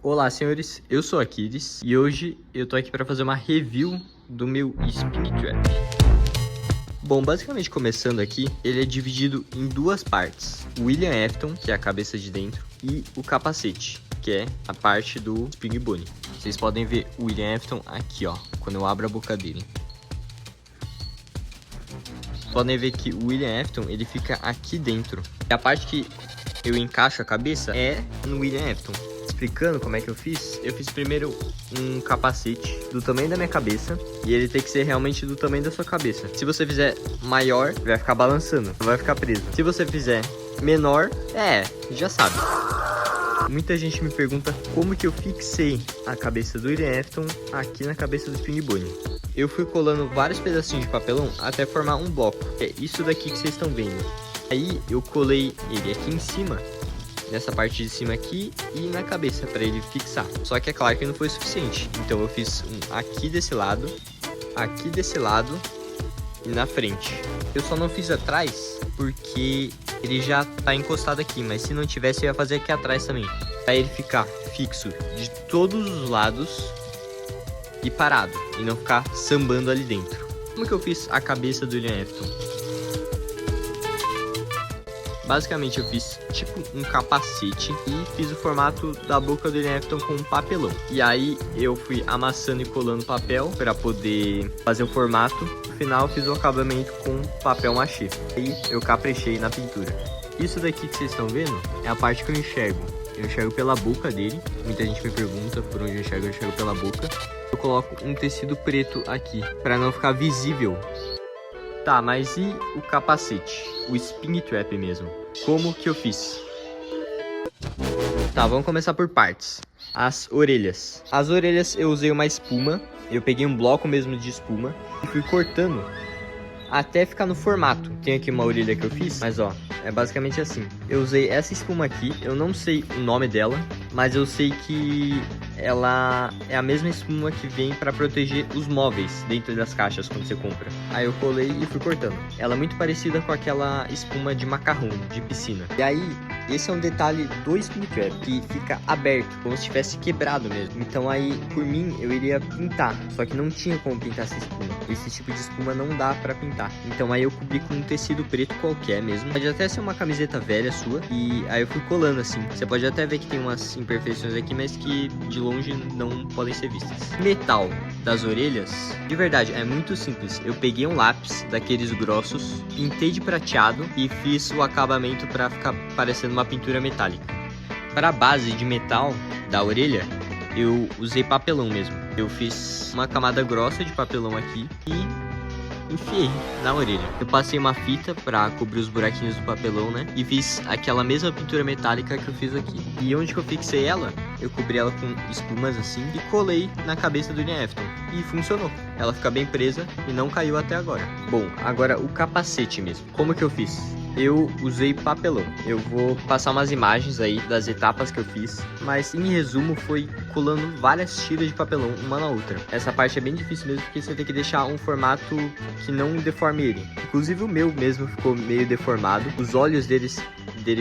Olá, senhores, eu sou Aquiles e hoje eu tô aqui para fazer uma review do meu Spin Trap. Bom, basicamente começando aqui, ele é dividido em duas partes. O William Afton, que é a cabeça de dentro, e o capacete, que é a parte do Spring Bunny. Vocês podem ver o William Afton aqui, ó, quando eu abro a boca dele. Podem ver que o William Afton, ele fica aqui dentro. E a parte que eu encaixo a cabeça é no William Afton. Explicando como é que eu fiz primeiro um capacete do tamanho da minha cabeça e ele tem que ser realmente do tamanho da sua cabeça. Se você fizer maior, vai ficar balançando, vai ficar preso. Se você fizer menor, já sabe. Muita gente me pergunta como que eu fixei a cabeça do William Afton aqui na cabeça do Spring Bunny. Eu fui colando vários pedacinhos de papelão até formar um bloco. É isso daqui que vocês estão vendo. Aí eu colei ele aqui em cima, nessa parte de cima aqui e na cabeça para ele fixar. Só que é claro que não foi suficiente. Então eu fiz um aqui desse lado e na frente. Eu só não fiz atrás porque ele já tá encostado aqui, mas se não tivesse eu ia fazer aqui atrás também, para ele ficar fixo de todos os lados e parado e não ficar sambando ali dentro. Como que eu fiz a cabeça do William Afton? Basicamente eu fiz tipo um capacete e fiz o formato da boca do William Afton com um papelão. E aí eu fui amassando e colando papel para poder fazer o formato. No final eu fiz o acabamento com papel machê. Aí eu caprichei na pintura. Isso daqui que vocês estão vendo é a parte que eu enxergo. Eu enxergo pela boca dele. Muita gente me pergunta por onde eu enxergo pela boca. Eu coloco um tecido preto aqui para não ficar visível. Tá, mas e o capacete? O Spin Trap mesmo? Como que eu fiz? Tá, vamos começar por partes. As orelhas. As orelhas eu usei uma espuma. Eu peguei um bloco mesmo de espuma e fui cortando até ficar no formato. Tem aqui uma orelha que eu fiz, mas ó, é basicamente assim. Eu usei essa espuma aqui, eu não sei o nome dela, mas eu sei que ela é a mesma espuma que vem para proteger os móveis dentro das caixas quando você compra. Aí eu colei e fui cortando. Ela é muito parecida com aquela espuma de macarrão, de piscina. E aí, esse é um detalhe do Spin Trap, que fica aberto, como se tivesse quebrado mesmo. Então aí, por mim, eu iria pintar, só que não tinha como pintar essa espuma. Esse tipo de espuma não dá pra pintar. Então aí eu cobri com um tecido preto qualquer mesmo. Pode até ser uma camiseta velha sua. E aí eu fui colando assim. Você pode até ver que tem umas imperfeições aqui, mas que de longe não podem ser vistas. Metal das orelhas, de verdade, é muito simples. Eu peguei um lápis daqueles grossos, pintei de prateado e fiz o acabamento pra ficar parecendo uma pintura metálica. Para a base de metal da orelha, eu usei papelão mesmo. Eu fiz uma camada grossa de papelão aqui e enfiei na orelha. Eu passei uma fita para cobrir os buraquinhos do papelão, né? E fiz aquela mesma pintura metálica que eu fiz aqui. E onde que eu fixei ela, eu cobri ela com espumas assim e colei na cabeça do William Afton. E funcionou. Ela fica bem presa e não caiu até agora. Bom, agora o capacete mesmo. Como que eu fiz? Eu usei papelão. Eu vou passar umas imagens aí das etapas que eu fiz, mas em resumo foi colando várias tiras de papelão uma na outra. Essa parte é bem difícil mesmo porque você tem que deixar um formato que não deforme ele. Inclusive o meu mesmo ficou meio deformado. Os olhos dele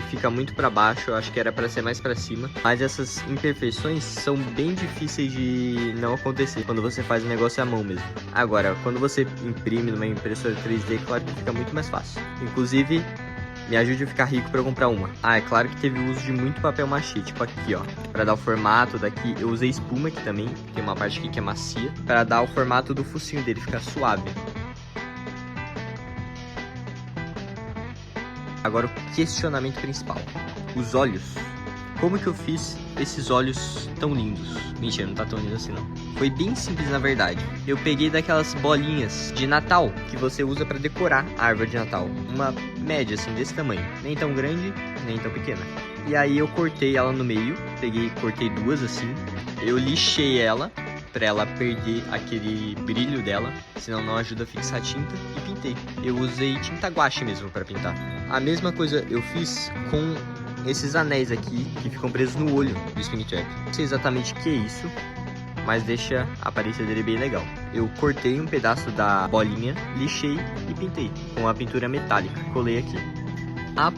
fica muito para baixo, eu acho que era para ser mais para cima. Mas essas imperfeições são bem difíceis de não acontecer quando você faz o negócio à mão mesmo. Agora, quando você imprime numa impressora 3D, claro que fica muito mais fácil. Inclusive, me ajude a ficar rico para eu comprar uma. Ah, é claro que teve o uso de muito papel machê, tipo aqui, ó. Para dar o formato daqui, eu usei espuma aqui também. Tem uma parte aqui que é macia, para dar o formato do focinho dele, ficar suave. Agora o questionamento principal. Os olhos. Como que eu fiz esses olhos tão lindos? Mentira, não tá tão lindo assim não. Foi bem simples na verdade. Eu peguei daquelas bolinhas de Natal que você usa pra decorar a árvore de Natal. Uma média assim, desse tamanho. Nem tão grande, nem tão pequena. E aí eu cortei ela no meio. Cortei duas assim. Eu lixei ela pra ela perder aquele brilho dela, senão não ajuda a fixar a tinta, e pintei. Eu usei tinta guache mesmo pra pintar. A mesma coisa eu fiz com esses anéis aqui que ficam presos no olho do Spin Trap. Não sei exatamente o que é isso, mas deixa a aparência dele bem legal. Eu cortei um pedaço da bolinha, lixei e pintei com a pintura metálica. Colei aqui. A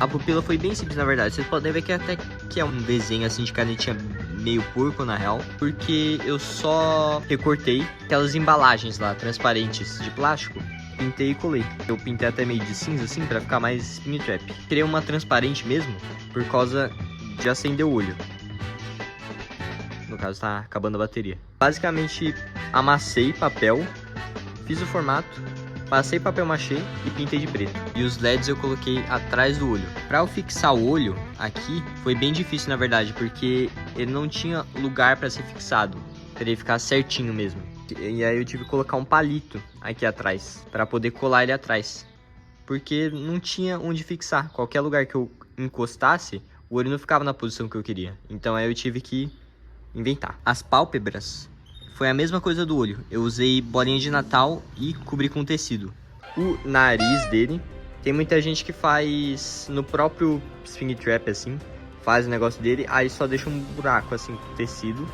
pupila foi bem simples na verdade. Vocês podem ver que até que é um desenho assim de canetinha meio porco na real, porque eu só recortei aquelas embalagens lá, transparentes de plástico, pintei e colei. Eu pintei até meio de cinza assim, pra ficar mais Springtrap. Criei uma transparente mesmo, por causa de acender o olho. No caso, tá acabando a bateria. Basicamente, amassei papel, fiz o formato, passei papel machê e pintei de preto. E os LEDs eu coloquei atrás do olho. Pra eu fixar o olho aqui, foi bem difícil na verdade, porque ele não tinha lugar pra ser fixado. Pra ele ficar certinho mesmo. E aí eu tive que colocar um palito aqui atrás, pra poder colar ele atrás. Porque não tinha onde fixar. Qualquer lugar que eu encostasse, o olho não ficava na posição que eu queria. Então aí eu tive que inventar. As pálpebras foi a mesma coisa do olho. Eu usei bolinha de Natal e cobri com tecido. O nariz dele, tem muita gente que faz no próprio Springtrap assim, faz o negócio dele, aí só deixa um buraco assim com tecido,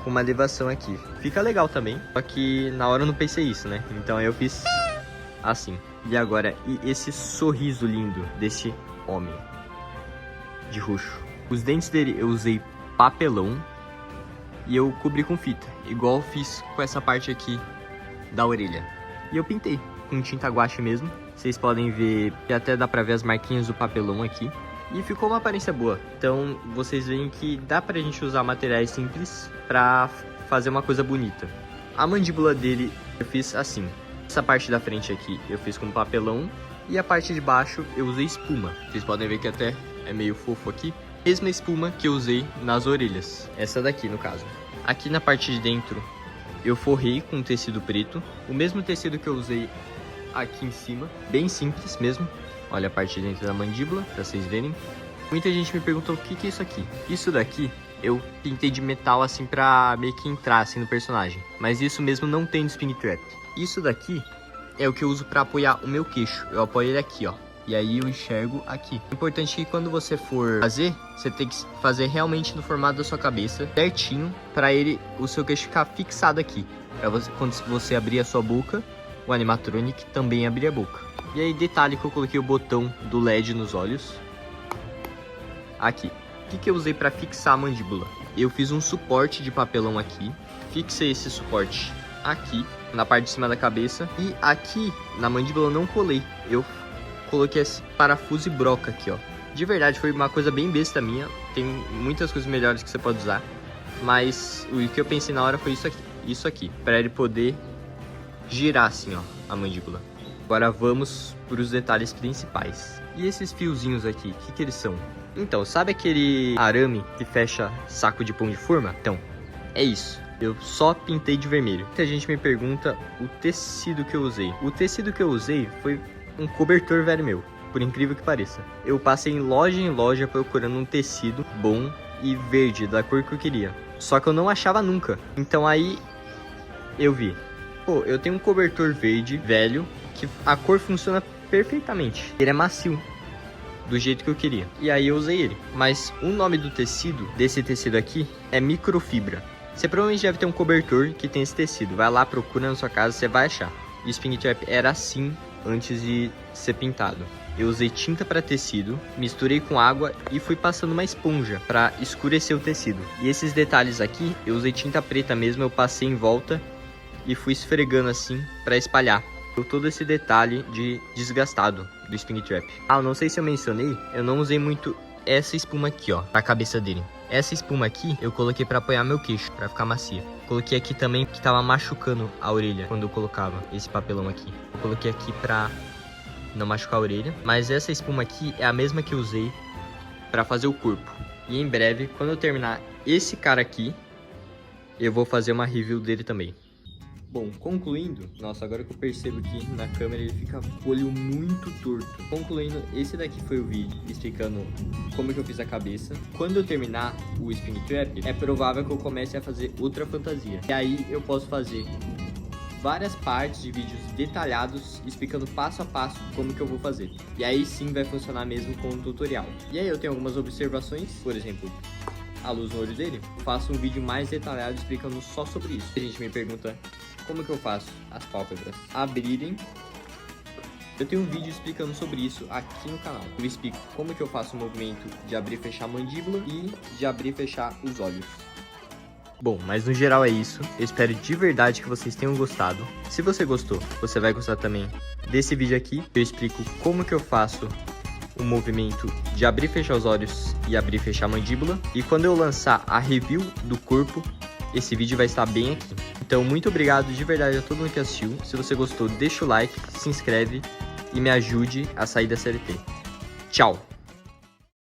com uma elevação aqui. Fica legal também, só que na hora eu não pensei isso, né? Então eu fiz assim. E agora, e esse sorriso lindo desse homem de roxo. Os dentes dele eu usei papelão e eu cobri com fita, igual eu fiz com essa parte aqui da orelha. E eu pintei com tinta guache mesmo. Vocês podem ver que até dá pra ver as marquinhas do papelão aqui. E ficou uma aparência boa. Então vocês veem que dá pra gente usar materiais simples pra fazer uma coisa bonita. A mandíbula dele eu fiz assim. Essa parte da frente aqui eu fiz com papelão. E a parte de baixo eu usei espuma. Vocês podem ver que até é meio fofo aqui. Mesma espuma que eu usei nas orelhas. Essa daqui no caso. Aqui na parte de dentro eu forrei com tecido preto. O mesmo tecido que eu usei aqui em cima. Bem simples mesmo. Olha a parte de dentro da mandíbula, pra vocês verem. Muita gente me perguntou o que é isso aqui. Isso daqui eu pintei de metal assim pra meio que entrar assim no personagem. Mas isso mesmo não tem no Springtrap. Isso daqui é o que eu uso pra apoiar o meu queixo. Eu apoio ele aqui, ó. E aí eu enxergo aqui. O importante é que quando você for fazer, você tem que fazer realmente no formato da sua cabeça, certinho, pra o seu queixo ficar fixado aqui. Pra você, quando você abrir a sua boca, o animatronic também abrir a boca. E aí, detalhe que eu coloquei o botão do LED nos olhos. Aqui. O que eu usei pra fixar a mandíbula? Eu fiz um suporte de papelão aqui. Fixei esse suporte aqui, na parte de cima da cabeça. E aqui, na mandíbula, eu não colei. Eu coloquei esse parafuso e broca aqui, ó. De verdade, foi uma coisa bem besta minha. Tem muitas coisas melhores que você pode usar. Mas o que eu pensei na hora foi isso aqui. Isso aqui. Pra ele poder girar assim, ó, a mandíbula. Agora vamos para os detalhes principais. E esses fiozinhos aqui, o que eles são? Então, sabe aquele arame que fecha saco de pão de forma? Então, é isso. Eu só pintei de vermelho. Muita gente me pergunta o tecido que eu usei. O tecido que eu usei foi um cobertor velho meu, por incrível que pareça. Eu passei em loja procurando um tecido bom e verde, da cor que eu queria. Só que eu não achava nunca. Então aí eu vi. Pô, eu tenho um cobertor verde, velho, que a cor funciona perfeitamente. Ele é macio, do jeito que eu queria. E aí eu usei ele. Mas o nome do tecido, desse tecido aqui, é microfibra. Você provavelmente deve ter um cobertor que tem esse tecido. Vai lá, procura na sua casa, você vai achar. E o Springtrap era assim antes de ser pintado. Eu usei tinta para tecido, misturei com água e fui passando uma esponja para escurecer o tecido. E esses detalhes aqui, eu usei tinta preta mesmo, eu passei em volta e fui esfregando assim para espalhar todo esse detalhe de desgastado do Springtrap. Ah, eu não sei se eu mencionei, eu não usei muito essa espuma aqui, ó, pra cabeça dele. Essa espuma aqui eu coloquei pra apoiar meu queixo, pra ficar macia. Coloquei aqui também que tava machucando a orelha quando eu colocava esse papelão aqui. Eu coloquei aqui pra não machucar a orelha. Mas essa espuma aqui é a mesma que eu usei pra fazer o corpo. E em breve, quando eu terminar esse cara aqui, eu vou fazer uma review dele também. Bom, concluindo, nossa, agora que eu percebo que na câmera ele fica com o olho muito torto. Concluindo, esse daqui foi o vídeo explicando como que eu fiz a cabeça. Quando eu terminar o Springtrap, é provável que eu comece a fazer outra fantasia. E aí eu posso fazer várias partes de vídeos detalhados explicando passo a passo como que eu vou fazer. E aí sim vai funcionar mesmo com um tutorial. E aí eu tenho algumas observações, por exemplo, a luz no olho dele. Faço um vídeo mais detalhado explicando só sobre isso. A gente me pergunta como que eu faço as pálpebras abrirem. Eu tenho um vídeo explicando sobre isso aqui no canal. Eu explico como que eu faço o movimento de abrir e fechar a mandíbula e de abrir e fechar os olhos. Bom, mas no geral é isso. Eu espero de verdade que vocês tenham gostado. Se você gostou, você vai gostar também desse vídeo aqui. Eu explico como que eu faço o movimento de abrir e fechar os olhos e abrir e fechar a mandíbula. E quando eu lançar a review do corpo, esse vídeo vai estar bem aqui. Então, muito obrigado de verdade a todo mundo que assistiu. Se você gostou, deixa o like, se inscreve e me ajude a sair da CLT. Tchau!